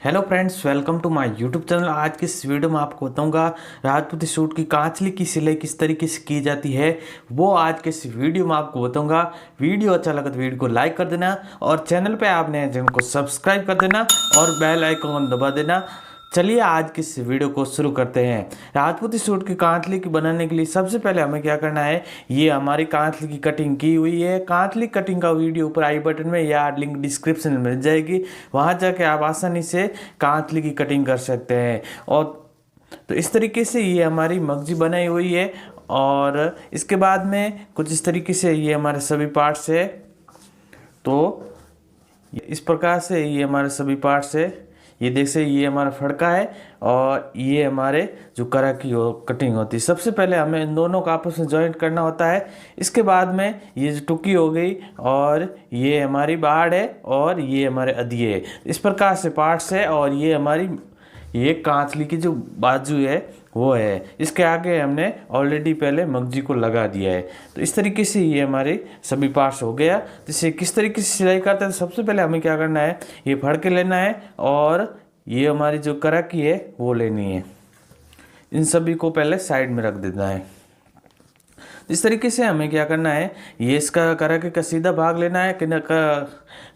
Hello friends, welcome to my YouTube channel. आज की इस वीडियो में आपको बताऊंगा राजपूती सूट की कांचली की सिलाई किस तरीके से की जाती है। वो आज के इस वीडियो में आपको बताऊंगा। वीडियो अच्छा लगा तो वीडियो को लाइक कर देना और चैनल पे आप नए हैं चैनल को सब्सक्राइब कर देना और बेल आइकन दबा देना। चलिए आज की इस वीडियो को शुरू करते हैं। राजपूती सूट की कांतली की बनाने के लिए सबसे पहले हमें क्या करना है, ये हमारी कांतली की कटिंग की हुई है। कांतली कटिंग का वीडियो ऊपर आई बटन में या लिंक डिस्क्रिप्शन में मिल जाएगी, वहां जाके आप आसानी से कांतली की कटिंग कर सकते हैं। और तो इस तरीके से ये हमारी मगजी बनाई हुई है और इसके बाद में कुछ इस तरीके से ये हमारे सभी पार्ट्स है। तो इस प्रकार से ये हमारे सभी पार्ट्स है। ये देख से ये हमारा फड़का है और ये हमारे जो करा की कटिंग होती है। सबसे पहले हमें इन दोनों को आपस में जॉइंट करना होता है। इसके बाद में ये जो टुकी हो गई और ये हमारी बाड़ है और ये हमारे अदिये है। इस प्रकार से पार्ट्स है और ये हमारी ये कांचली की जो बाजू है वो है। इसके आगे हमने ऑलरेडी पहले मगजी को लगा दिया है। तो इस तरीके से ये हमारे सभी पार्ट्स हो गया। तो इसे किस तरीके से सिलाई करते हैं, तो सबसे पहले हमें क्या करना है, ये फड़ के लेना है और ये हमारी जो कराकी है वो लेनी है। इन सभी को पहले साइड में रख देना है। इस तरीके से हमें क्या करना है, ये इसका कराकी का सीधा भाग लेना है।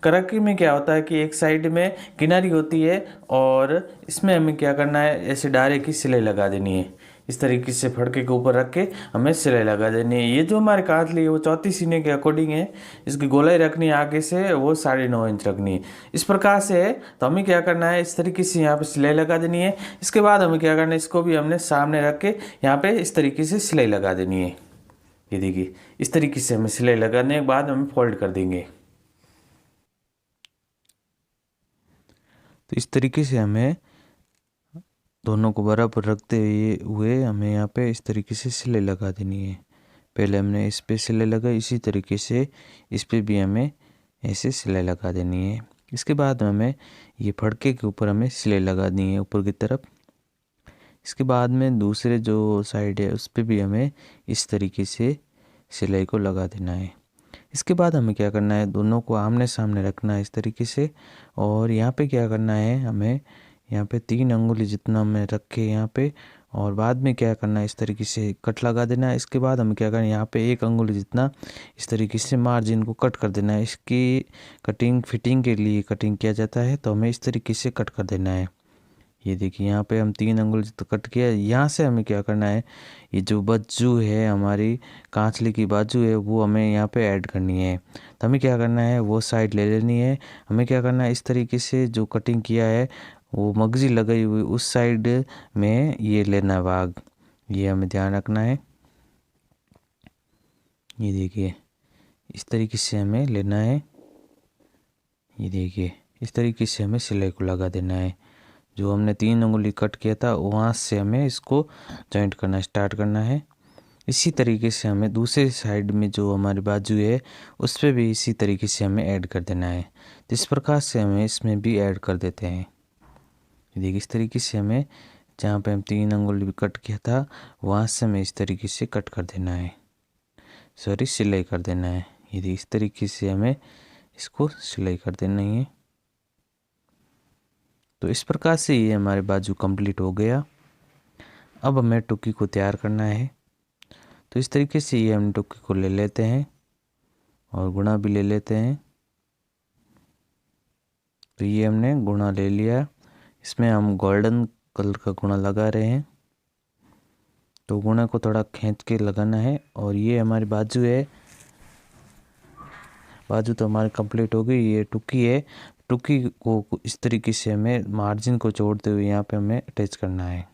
कराकी में क्या होता है कि एक साइड में किनारी होती है और इसमें हमें क्या करना है, ऐसे डायरे की सिलाई लगा देनी है। इस तरीके से फड़के के ऊपर रख के हमें सिलाई लगा देनी है। ये जो हमारे कांतली है वो चौथी सीने के अकॉर्डिंग है। इसकी गोलाई रखनी है आगे से, वो 9.5 इंच रखनी है। इस प्रकार से है। तो हमें क्या करना है, इस तरीके से यहाँ पे सिलाई लगा देनी है। इसके बाद हमें क्या करना है, इसको भी हमने सामने रख के यहाँ पे इस तरीके से सिलाई लगा देनी है। ये देखिए इस तरीके से हमें सिलाई लगाने के बाद हमें फोल्ड कर देंगे। तो इस तरीके से हमें दोनों को बराबर रखते हुए हमें यहाँ पे इस तरीके से सिलाई लगा देनी है। पहले हमने इस पे सिलाई लगाई, इसी तरीके से इस पे भी हमें ऐसे सिलाई लगा देनी है। इसके बाद हमें ये फड़के के ऊपर हमें सिलाई लगानी है ऊपर की तरफ। इसके बाद में दूसरे जो साइड है उस पर भी हमें इस तरीके से सिलाई को लगा देना है। इसके बाद हमें क्या करना है, दोनों को आमने सामने रखना है इस तरीके से। और यहाँ पे क्या करना है, हमें यहाँ पे 3 अंगुली जितना हमें रख के यहाँ पे, और बाद में क्या करना है, इस तरीके से कट लगा देना है। इसके बाद हमें क्या करना है, यहाँ पे 1 अंगुली जितना इस तरीके से मार्जिन को कट कर देना है। इसकी कटिंग फिटिंग के लिए कटिंग किया जाता है, तो हमें इस तरीके से कट कर देना है। ये देखिए यहाँ पे हम 3 अंगुल तो कट किया। यहाँ से हमें क्या करना है, ये जो बाजू है हमारी कांचली की बाजू है वो हमें यहाँ पे ऐड करनी है। तो हमें क्या करना है, वो साइड ले लेनी है। हमें क्या करना है, इस तरीके से जो कटिंग किया है वो मगजी लगाई हुई उस साइड में ये लेना है भाग। ये हमें ध्यान रखना है। ये देखिए इस तरीके से हमें लेना है। ये देखिए इस तरीके से हमें सिलाई को लगा देना है। जो हमने 3 उंगली कट किया था वहाँ से हमें इसको जॉइंट करना स्टार्ट करना है। इसी तरीके से हमें दूसरे साइड में जो हमारी बाजू है उस पर भी इसी तरीके से हमें ऐड कर देना है। तो इस प्रकार से हमें इसमें भी ऐड कर देते हैं। देखिए इस तरीके से हमें जहाँ पे हम 3 उंगली भी कट किया था वहाँ से हमें इस तरीके से कट कर देना है, सॉरी सिलाई कर देना है। ये इस तरीके से हमें इसको सिलाई कर देना है। तो इस प्रकार से ये हमारे बाजू कंप्लीट हो गया। अब हमें टुकी को तैयार करना है। तो इस तरीके से ये हम टुकी को ले लेते हैं और गुणा भी ले लेते हैं। तो ये हमने गुणा ले लिया। इसमें हम गोल्डन कलर का गुणा लगा रहे हैं। तो गुणा को थोड़ा खींच के लगाना है। और ये हमारी बाजू है, बाजू तो हमारी कंप्लीट हो गई। ये टुकी है, टुकी को इस तरीके से हमें मार्जिन को जोड़ते हुए यहाँ पे हमें अटैच करना है।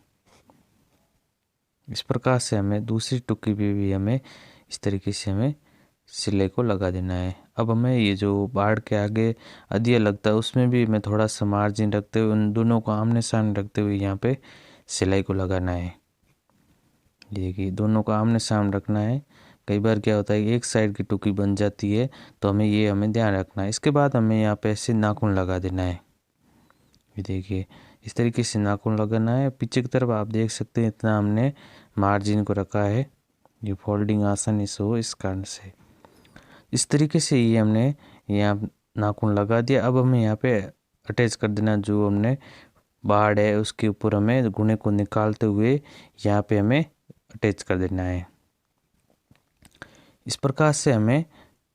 इस प्रकार से हमें दूसरी टुकी पे भी हमें इस तरीके से हमें सिलाई को लगा देना है। अब हमें ये जो बाड़ के आगे अदिया लगता है उसमें भी हमें थोड़ा सा मार्जिन रखते हुए उन दोनों को आमने सामने रखते हुए यहाँ पे सिलाई को लगाना है। देखिए दोनों को आमने सामने रखना है। कई बार क्या होता है एक साइड की टुकी बन जाती है, तो हमें ध्यान रखना है। इसके बाद हमें यहाँ पे ऐसे नाखून लगा देना है। ये देखिए इस तरीके से नाखून लगाना है। पीछे की तरफ आप देख सकते हैं इतना हमने मार्जिन को रखा है, ये फोल्डिंग आसानी से हो इस कारण से। इस तरीके से ये हमने यहाँ नाखून लगा दिया। अब हमें यहाँ पे अटैच कर देना। जो हमने बाड़ है उसके ऊपर हमें गुणे को निकालते हुए यहाँ पे हमें अटैच कर देना है। इस प्रकार से हमें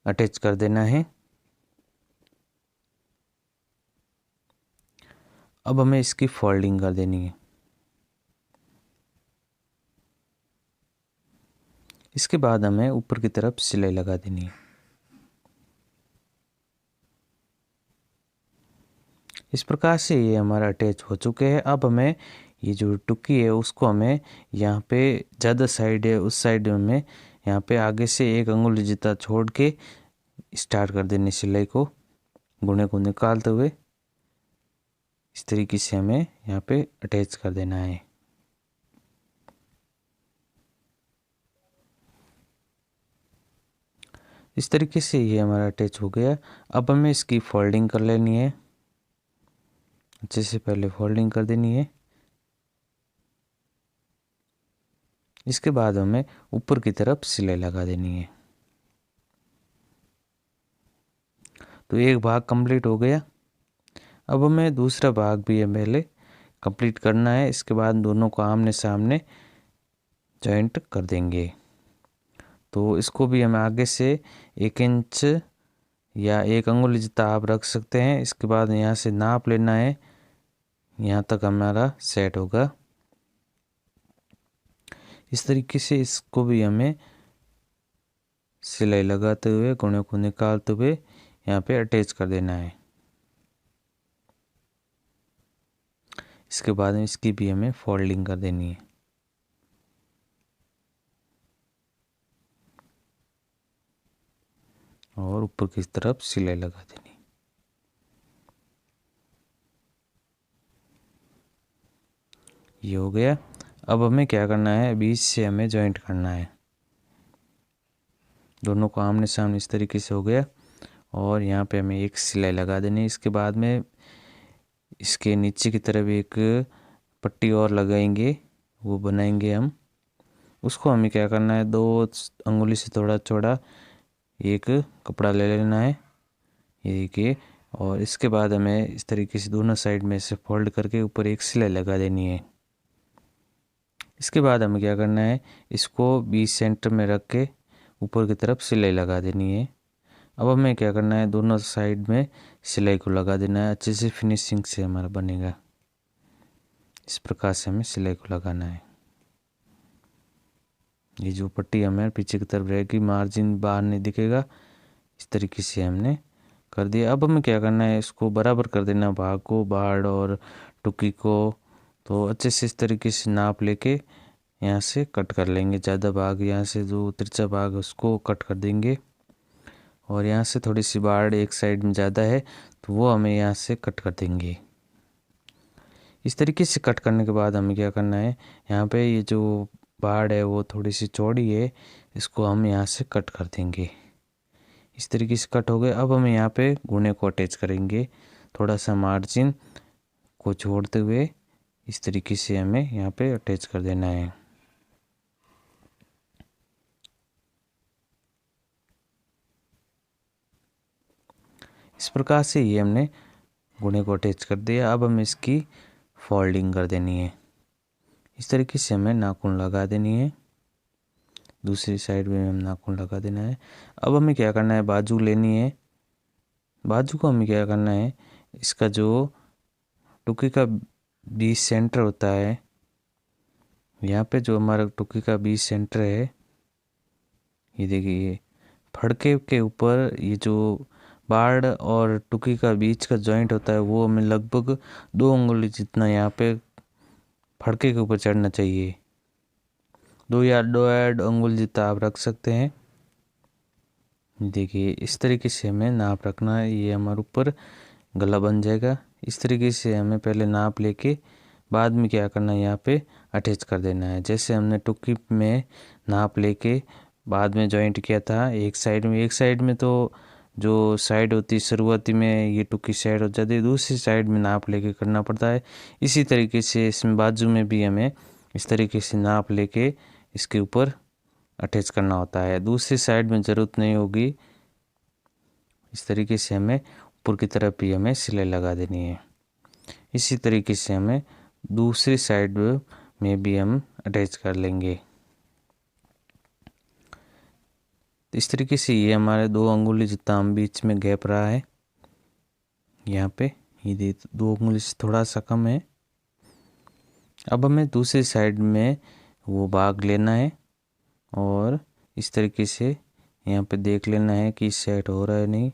अटैच कर देना है। अब हमें इसकी फोल्डिंग कर देनी है। इसके बाद हमें ऊपर की तरफ सिलाई लगा देनी है। इस प्रकार से ये हमारा अटैच हो चुके हैं। अब हमें ये जो टुकी है उसको हमें यहाँ पे ज़्यादा साइड है उस साइड में यहाँ पे आगे से 1 अंगुल जितना छोड़ के स्टार्ट कर देनी सिलाई को, गुणे को निकालते हुए इस तरीके से हमें यहाँ पे अटैच कर देना है। इस तरीके से ये हमारा अटैच हो गया। अब हमें इसकी फोल्डिंग कर लेनी है। अच्छे से पहले फोल्डिंग कर देनी है। इसके बाद हमें ऊपर की तरफ सिलाई लगा देनी है। तो एक भाग कंप्लीट हो गया। अब हमें दूसरा भाग भी पहले कंप्लीट करना है। इसके बाद दोनों को आमने सामने जॉइंट कर देंगे। तो इसको भी हमें आगे से 1 इंच या 1 अंगुल जितना आप रख सकते हैं। इसके बाद यहाँ से नाप लेना है, यहाँ तक हमारा सेट होगा। इस तरीके से इसको भी हमें सिलाई लगाते हुए गुणे को निकालते हुए यहाँ पे अटैच कर देना है। इसके बाद इसकी भी हमें फोल्डिंग कर देनी है। और ऊपर की तरफ सिलाई लगा देनी। ये हो गया। अब हमें क्या करना है, बीच से हमें जॉइंट करना है। दोनों को आमने सामने इस तरीके से हो गया और यहाँ पे हमें एक सिलाई लगा देनी है। इसके बाद में इसके नीचे की तरफ एक पट्टी और लगाएंगे, वो बनाएंगे हम। उसको हमें क्या करना है, 2 अंगुली से थोड़ा चौड़ा एक कपड़ा ले लेना है, ये देखिए। और इसके बाद हमें इस तरीके से दोनों साइड में से फोल्ड करके ऊपर एक सिलाई लगा देनी है। इसके बाद हमें क्या करना है, इसको बीच सेंटर में रख के ऊपर की तरफ सिलाई लगा देनी है। अब हमें क्या करना है, दोनों साइड में सिलाई को लगा देना है। अच्छे से फिनिशिंग से हमारा बनेगा। इस प्रकार से हमें सिलाई को लगाना है। ये जो पट्टी हमें पीछे की तरफ रहेगी, मार्जिन बाहर नहीं दिखेगा। इस तरीके से हमने कर दिया। अब हमें क्या करना है, इसको बराबर कर देना, भाग को, बाड़ और टुकी को। तो अच्छे से इस तरीके से नाप लेके यहाँ से कट कर लेंगे। ज़्यादा भाग यहाँ से जो तिरछा भाग उसको कट कर देंगे। और यहाँ से थोड़ी सी बाड़ एक साइड में ज़्यादा है तो वो हमें यहाँ से कट कर देंगे। इस तरीके से कट करने के बाद हमें क्या करना है, यहाँ पे ये जो बाड़ है वो थोड़ी सी चौड़ी है, इसको हम यहाँ से कट कर देंगे। इस तरीके से कट हो गए। अब हम यहाँ पे गुणे को अटैच करेंगे, थोड़ा सा मार्जिन को छोड़ते हुए इस तरीके से हमें यहाँ पे अटैच कर देना है। इस प्रकार से ये हमने गुणे को अटैच कर दिया। अब हम इसकी फोल्डिंग कर देनी है। इस तरीके से हमें नाखून लगा देनी है। दूसरी साइड में हम नाखून लगा देना है। अब हमें क्या करना है, बाजू लेनी है। बाजू को हमें क्या करना है, इसका जो टुकी का बीच सेंटर होता है, यहाँ पे जो हमारा टुकी का बीच सेंटर है, ये देखिए, फड़के के ऊपर ये जो बाड़ और टुकी का बीच का जॉइंट होता है वो हमें लगभग 2 अंगुली जितना यहाँ पे फड़के के ऊपर चढ़ना चाहिए। 2 या 2.5 अंगुल जितना आप रख सकते हैं। देखिए इस तरीके से हमें नाप रखना है। ये हमारे ऊपर गला बन जाएगा। इस तरीके से हमें पहले नाप लेके बाद में क्या करना है, यहाँ पे अटैच कर देना है। जैसे हमने टुकी में नाप लेके बाद में जॉइंट किया था एक साइड में तो जो साइड होती है शुरुआती में ये टुकी साइड हो जाती है, दूसरी साइड में नाप लेके करना पड़ता है। इसी तरीके से इसमें बाजू में भी हमें इस तरीके से नाप लेके इसके ऊपर अटैच करना होता है। दूसरी साइड में ज़रूरत नहीं होगी। इस तरीके से हमें ऊपर की तरफ भी हमें सिलाई लगा देनी है। इसी तरीके से हमें दूसरी साइड में भी हम अटैच कर लेंगे। इस तरीके से ये हमारे 2 अंगुली जितना हम बीच में गैप रहा है यहाँ पे, ये 2 अंगुली से थोड़ा सा कम है। अब हमें दूसरी साइड में वो भाग लेना है और इस तरीके से यहाँ पे देख लेना है कि सेट हो रहा है नहीं।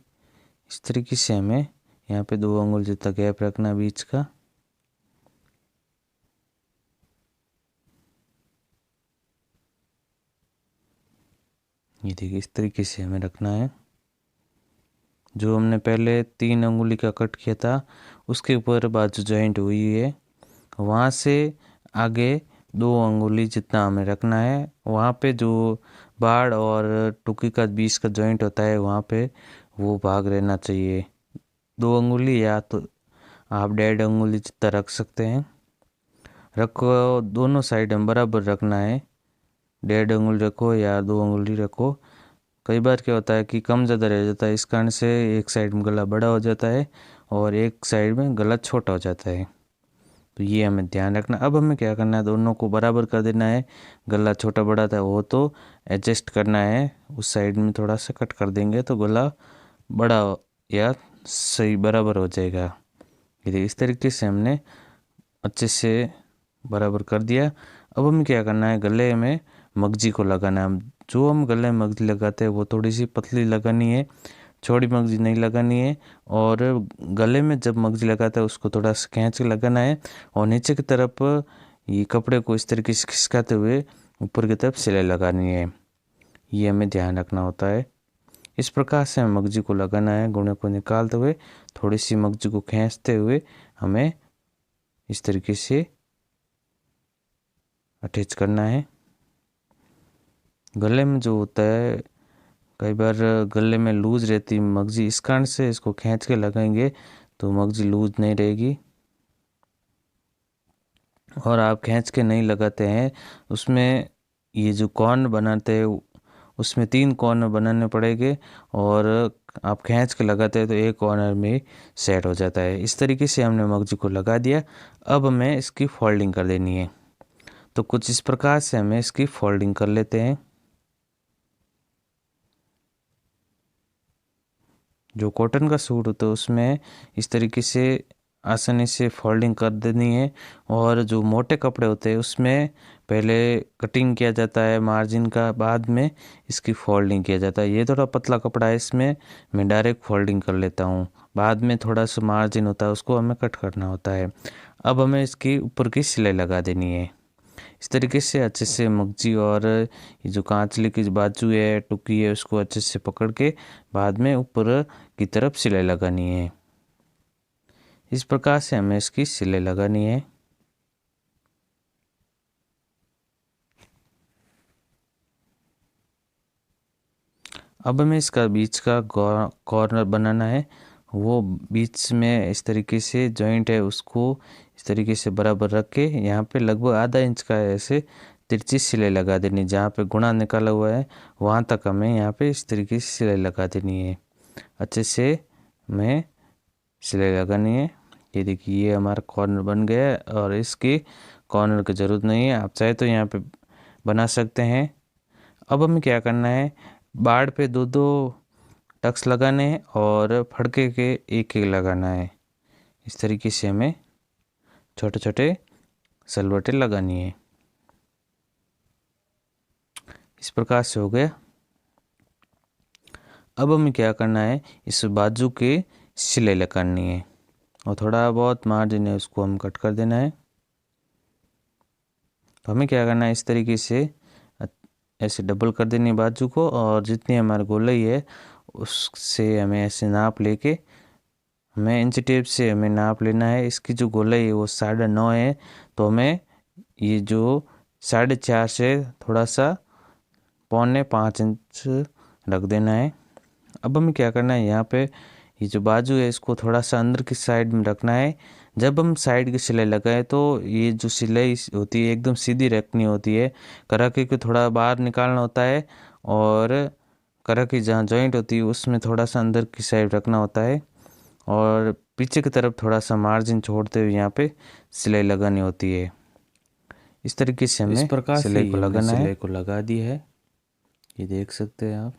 इस तरीके से हमें यहाँ पे 2 अंगुल जितना गैप रखना है बीच का। ये देखिए इस तरीके से हमें रखना है। जो हमने पहले 3 अंगुली का कट किया था उसके ऊपर बाजू जॉइंट हुई है, वहाँ से आगे 2 अंगुली जितना हमें रखना है। वहाँ पे जो बाड़ और टुकी का बीच का जॉइंट होता है वहाँ पे वो भाग रहना चाहिए। 2 अंगुली या तो आप 1.5 अंगुली जितना रख सकते हैं। रखो, दोनों साइड हम बराबर रखना है। 1.5 अंगुली रखो या 2 अंगुली रखो। कई बार क्या होता है कि कम ज़्यादा रह जाता है, इस कारण से एक साइड में गला बड़ा हो जाता है और एक साइड में गला छोटा हो जाता है, तो ये हमें ध्यान रखना। अब हमें क्या करना है, दोनों को बराबर कर देना है। गला छोटा बड़ा था वो तो एडजस्ट करना है, उस साइड में थोड़ा सा कट कर देंगे तो गला बड़ा या सही बराबर हो जाएगा। ये इस तरीके से हमने अच्छे से बराबर कर दिया। अब हमें क्या करना है, गले में मगजी को लगाना है। जो हम गले में मगजी लगाते हैं वो थोड़ी सी पतली लगानी है, चौड़ी मगजी नहीं लगानी है। और गले में जब मगजी लगाता है उसको थोड़ा सा खींच के लगाना है और नीचे की तरफ ये कपड़े को इस तरीके से खिसकाते हुए ऊपर की तरफ सिलाई लगानी है। ये हमें ध्यान रखना होता है। इस प्रकार से हमें मगजी को लगाना है। गुणे को निकालते हुए थोड़ी सी मगजी को खींचते हुए हमें इस तरीके से अटैच करना है। गले में जो होता है कई बार गले में लूज रहती मगजी, इस कारण से इसको खींच के लगाएंगे तो मगजी लूज नहीं रहेगी। और आप खींच के नहीं लगाते हैं उसमें ये जो कॉर्नर बनाते हैं उसमें 3 कॉर्नर बनाने पड़ेंगे और आप खींच के लगाते हैं तो एक कॉर्नर में सेट हो जाता है। इस तरीके से हमने मगजी को लगा दिया। अब हमें इसकी फोल्डिंग कर देनी है, तो कुछ इस प्रकार से हमें इसकी फोल्डिंग कर लेते हैं। जो कॉटन का सूट होता है उसमें इस तरीके से आसानी से फोल्डिंग कर देनी है। और जो मोटे कपड़े होते हैं उसमें पहले कटिंग किया जाता है मार्जिन का, बाद में इसकी फोल्डिंग किया जाता है। ये थोड़ा पतला कपड़ा है, इसमें मैं डायरेक्ट फोल्डिंग कर लेता हूँ, बाद में थोड़ा सा मार्जिन होता है उसको हमें कट करना होता है। अब हमें इसकी ऊपर की सिलाई लगा देनी है। इस तरीके से अच्छे से मगजी और ये जो कांचले की बाजू है टुकी है उसको अच्छे से पकड़ के बाद में ऊपर की तरफ सिलाई लगानी है। इस प्रकार से हमें इसकी सिलाई लगानी है। अब हमें इसका बीच का कॉर्नर बनाना है। वो बीच में इस तरीके से जॉइंट है उसको इस तरीके से बराबर रख के यहाँ पे लगभग आधा इंच का ऐसे तिरछी सिलाई लगा देनी। जहाँ पे गुणा निकाला हुआ है वहाँ तक हमें यहाँ पे इस तरीके से सिलाई लगा देनी है। अच्छे से हमें सिलाई लगानी है। ये देखिए ये हमारा कॉर्नर बन गया है और इसकी कॉर्नर की ज़रूरत नहीं है, आप चाहे तो यहाँ पे बना सकते हैं। अब हमें क्या करना है, बाड़ पे 2-2 टक्स लगाने हैं और फड़के के एक लगाना है। इस तरीके से हमें छोटे छोटे सलवटें लगानी है। इस प्रकार से हो गया। अब हमें क्या करना है, इस बाजू के सिलाई लगानी है और थोड़ा बहुत मार्जिन है उसको हम कट कर देना है। तो हमें क्या करना है, इस तरीके से ऐसे डबल कर देनी है बाजू को और जितनी हमारी गोलाई है उससे हमें ऐसे नाप लेके हमें इंच टेप से हमें नाप लेना है। इसकी जो गोलाई है वो 9.5 है, तो हमें ये जो 4.5 से थोड़ा सा 4.25 इंच रख देना है। अब हमें क्या करना है, यहाँ पे ये जो बाजू है इसको थोड़ा सा अंदर की साइड में रखना है। जब हम साइड की सिलाई लगाए तो ये जो सिलाई होती है एकदम सीधी रखनी होती है, कराके को थोड़ा बाहर निकालना होता है और कराके जहाँ जॉइंट होती है उसमें थोड़ा सा अंदर की साइड रखना होता है। और पीछे की तरफ थोड़ा सा मार्जिन छोड़ते हुए यहाँ पे सिलाई लगानी होती है। इस तरीके से हमें सिलाई को लगाना है। सिलाई को लगा दी है, ये देख सकते हैं आप।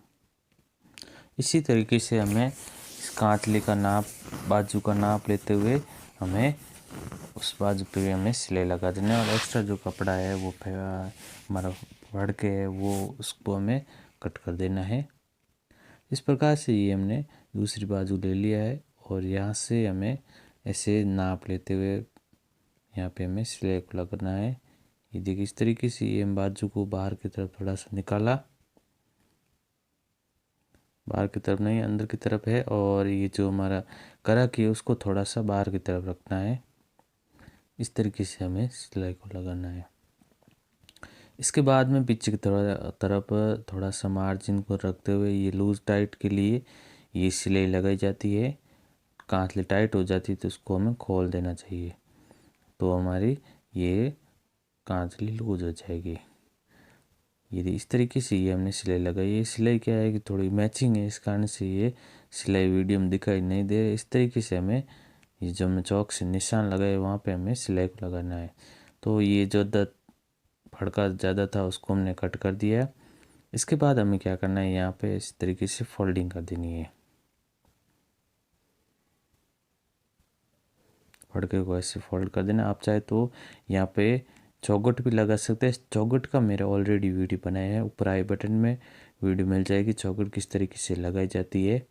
इसी तरीके से हमें इस कांतले का नाप, बाजू का नाप लेते हुए हमें उस बाजू पे भी हमें सिलाई लगा देना है। और एक्स्ट्रा जो कपड़ा है वो हमारा फड़ के है वो उसको हमें कट कर देना है। इस प्रकार से ये हमने दूसरी बाजू ले लिया है और यहाँ से हमें ऐसे नाप लेते हुए यहाँ पे हमें सिलाई को लगाना है। ये देखिए इस तरीके से ये बाजू को बाहर की तरफ थोड़ा सा निकाला, बाहर की तरफ नहीं अंदर की तरफ है, और ये जो हमारा करा की है उसको थोड़ा सा बाहर की तरफ रखना है। इस तरीके से हमें सिलाई को लगाना है। इसके बाद में पीछे की तरफ थोड़ा सा मार्जिन को रखते हुए ये लूज टाइट के लिए ये सिलाई लगाई जाती है। कांतली टाइट हो जाती है तो उसको हमें खोल देना चाहिए, तो हमारी ये कांतली लूज हो जाएगी। ये इस तरीके से ये हमने सिलाई लगाई है। सिलाई क्या है कि थोड़ी मैचिंग है, इस कारण से ये सिलाई वीडियो में दिखाई नहीं दे रही। इस तरीके से हमें ये जो हमने चौक से निशान लगाए वहाँ पे हमें सिलाई को लगाना है। तो ये जो फड़का ज़्यादा था उसको हमने कट कर दिया। इसके बाद हमें क्या करना है, यहाँ पे इस तरीके से फोल्डिंग कर देनी है। फड़के को ऐसे फोल्ड कर देना। आप चाहे तो यहाँ पे चौगट भी लगा सकते हैं। चौगट का मेरा ऑलरेडी वीडियो बनाया है, ऊपर आई बटन में वीडियो मिल जाएगी चौगट किस तरीके से लगाई जाती है।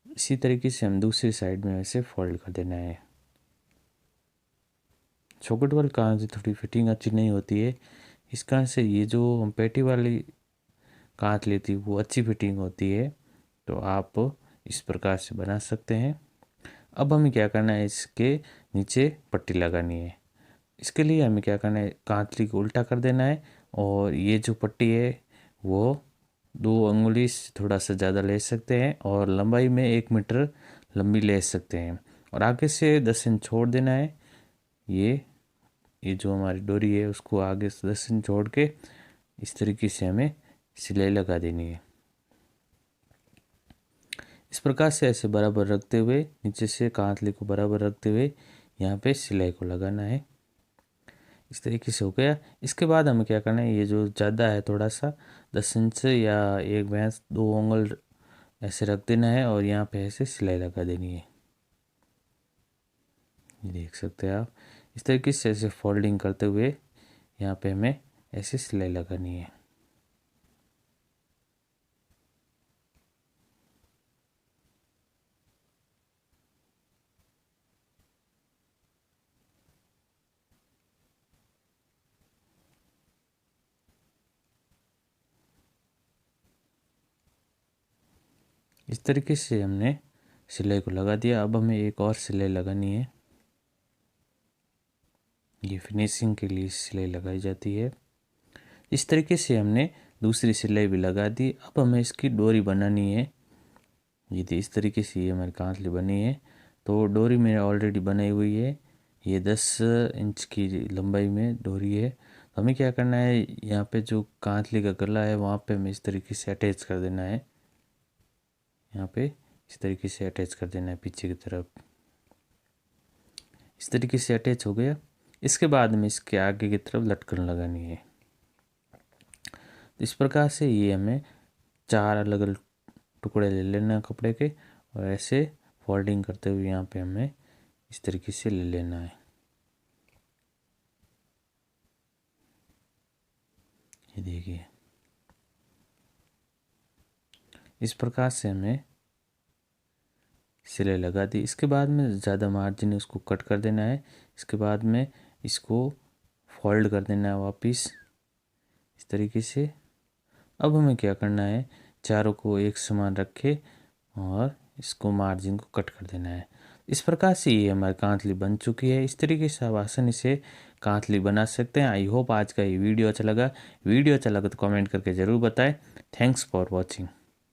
इसी तरीके से हम दूसरी साइड में ऐसे फोल्ड कर देना है। चौगट वाली कान से थोड़ी फिटिंग अच्छी नहीं होती है, इस कारण से ये जो हम पेटी वाली कांच लेती वो अच्छी फिटिंग होती है। तो आप इस प्रकार से बना सकते हैं। अब हमें क्या करना है, इसके नीचे पट्टी लगानी है। इसके लिए हमें क्या करना है, कांतली को उल्टा कर देना है और ये जो पट्टी है वो 2 अंगुली से थोड़ा सा ज़्यादा ले सकते हैं और लंबाई में 1 मीटर लंबी ले सकते हैं और आगे से 10 इंच छोड़ देना है। ये जो हमारी डोरी है उसको आगे से 10 इंच छोड़ के इस तरीके से हमें सिलाई लगा देनी है। इस प्रकार से ऐसे बराबर रखते हुए, नीचे से कांतले को बराबर रखते हुए यहाँ पे सिलाई को लगाना है। इस तरीके से हो गया। इसके बाद हमें क्या करना है, ये जो ज़्यादा है थोड़ा सा 10 इंच या 1 भैंस 2 उंगल ऐसे रख देना है और यहाँ पे ऐसे सिलाई लगा देनी है। ये देख सकते हैं आप। इस तरीके से ऐसे फोल्डिंग करते हुए यहाँ पे हमें ऐसे सिलाई लगानी है। इस तरीके से हमने सिलाई को लगा दिया। अब हमें एक और सिलाई लगानी है। ये फिनिशिंग के लिए सिलाई लगाई जाती है। इस तरीके से हमने दूसरी सिलाई भी लगा दी। अब हमें इसकी डोरी बनानी है। ये इस तरीके से ये हमारी कांतली बनी है। तो डोरी मेरे ऑलरेडी बनाई हुई है। ये 10 इंच की लंबाई में डोरी है। तो हमें क्या करना है, यहाँ पे जो कांतली का गला है वहाँ पे हमें इस तरीके से अटैच कर देना है। यहाँ पे इस तरीके से अटैच कर देना है पीछे की तरफ। इस तरीके से अटैच हो गया। इसके बाद में इसके आगे की तरफ लटकन लगानी है। इस प्रकार से ये हमें 4 अलग अलग टुकड़े ले लेना है कपड़े के और ऐसे फोल्डिंग करते हुए यहाँ पे हमें इस तरीके से ले लेना है। ये देखिए इस प्रकार से हमें सिलाई लगा दी। इसके बाद में ज़्यादा मार्जिन है उसको कट कर देना है। इसके बाद में इसको फोल्ड कर देना है वापस इस तरीके से। अब हमें क्या करना है, चारों को एक समान रखे और इसको मार्जिन को कट कर देना है। इस प्रकार से ये हमारी कांतली बन चुकी है। इस तरीके से आप आसानी से कांतली बना सकते हैं। आई होप आज का ये वीडियो अच्छा लगा। वीडियो अच्छा लगा तो कमेंट करके ज़रूर बताएं। Thanks for watching.